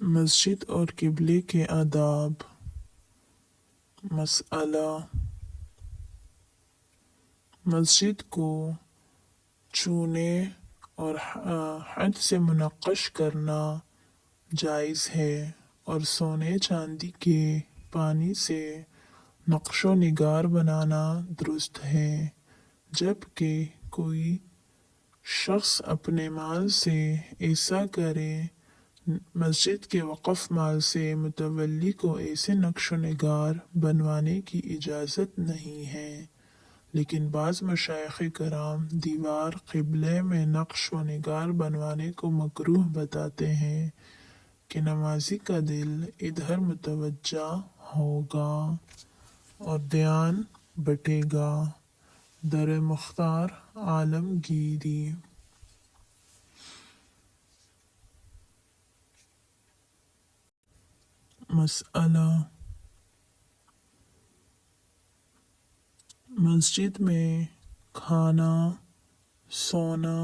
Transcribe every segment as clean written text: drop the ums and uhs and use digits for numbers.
مسجد اور قبلے کے آداب۔ مسئلہ: مسجد کو چونے اور حد سے منقش کرنا جائز ہے اور سونے چاندی کے پانی سے نقش و نگار بنانا درست ہے، جبکہ کوئی شخص اپنے مال سے ایسا کرے۔ مسجد کے وقف مال سے متولی کو ایسے نقش و نگار بنوانے کی اجازت نہیں ہے، لیکن بعض مشائخ کرام دیوار قبلے میں نقش و نگار بنوانے کو مکروہ بتاتے ہیں کہ نمازی کا دل ادھر متوجہ ہوگا اور دھیان بٹے گا۔ در مختار عالمگیری۔ مسئلہ: مسجد میں کھانا سونا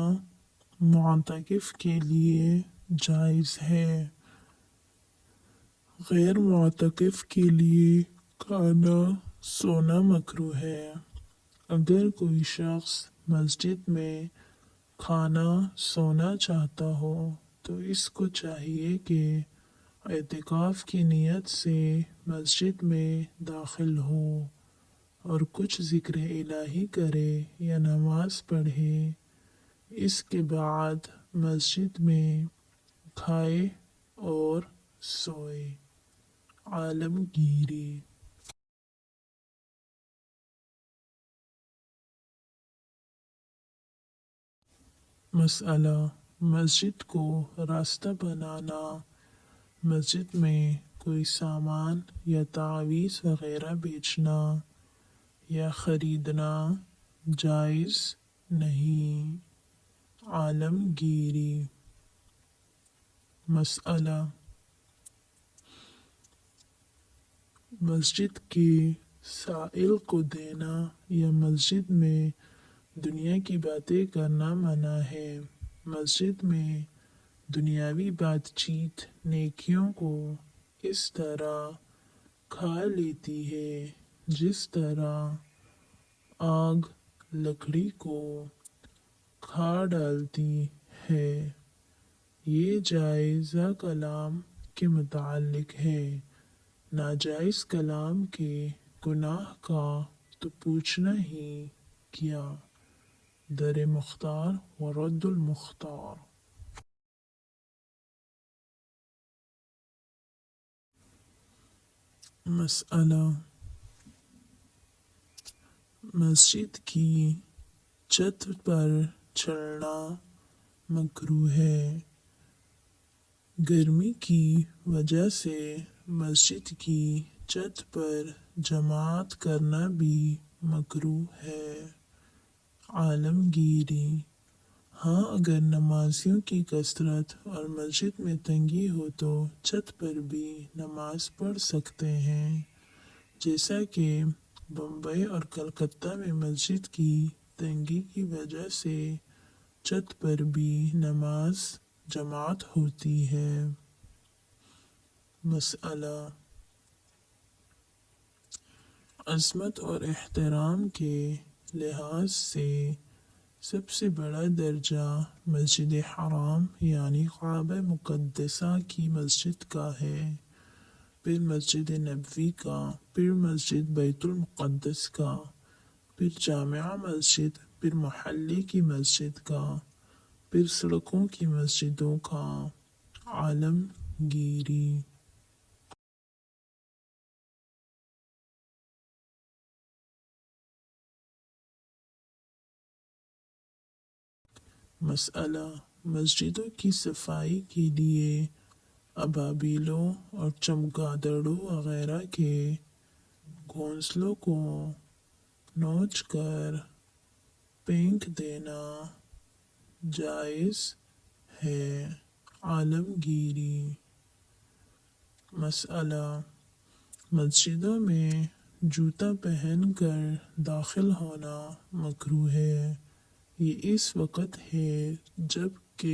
معتکف کے لیے جائز ہے، غیر معتکف کے لیے کھانا سونا مکروہ ہے۔ اگر کوئی شخص مسجد میں کھانا سونا چاہتا ہو تو اس کو چاہیے کہ اعتکاف کی نیت سے مسجد میں داخل ہو اور کچھ ذکر الہی کرے یا نماز پڑھے، اس کے بعد مسجد میں کھائے اور سوئے۔ عالمگیری۔ مسئلہ: مسجد کو راستہ بنانا۔ مسجد میں کوئی سامان یا تعاویذ وغیرہ بیچنا یا خریدنا جائز نہیں۔ عالمگیری۔ مسئلہ: مسجد کے سائل کو دینا یا مسجد میں دنیا کی باتیں کرنا منع ہے۔ مسجد میں دنیاوی بات چیت نیکیوں کو اس طرح کھا لیتی ہے جس طرح آگ لکڑی کو کھا ڈالتی ہے۔ یہ جائزہ کلام کے متعلق ہے، ناجائز کلام کے گناہ کا تو پوچھنا ہی کیا۔ در مختار و رد المختار۔ مسئلہ: مسجد کی چھت پر چڑھنا مکروہ ہے۔ گرمی کی وجہ سے مسجد کی چھت پر جماعت کرنا بھی مکروہ ہے۔ عالمگیری۔ ہاں، اگر نمازیوں کی کثرت اور مسجد میں تنگی ہو تو چھت پر بھی نماز پڑھ سکتے ہیں، جیسا کہ بمبئی اور کلکتہ میں مسجد کی تنگی کی وجہ سے چھت پر بھی نماز جماعت ہوتی ہے۔ مسئلہ: عظمت اور احترام کے لحاظ سے سب سے بڑا درجہ مسجد حرام یعنی کعبہ مقدسہ کی مسجد کا ہے، پھر مسجد نبوی کا، پھر مسجد بیت المقدس کا، پھر جامع مسجد، پھر محلے کی مسجد کا، پھر سڑکوں کی مسجدوں کا۔ عالمگیری۔ مسئلہ: مسجدوں کی صفائی کے لیے ابابیلوں اور چمگادڑوں وغیرہ کے گھونسلوں کو نوچ کر پھینک دینا جائز ہے۔ عالمگیری۔ مسئلہ: مسجدوں میں جوتا پہن کر داخل ہونا مکروہ ہے۔ یہ اس وقت ہے جب کہ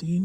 3,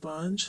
5,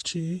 6,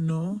9,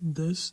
10,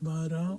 12,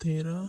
13,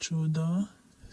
14,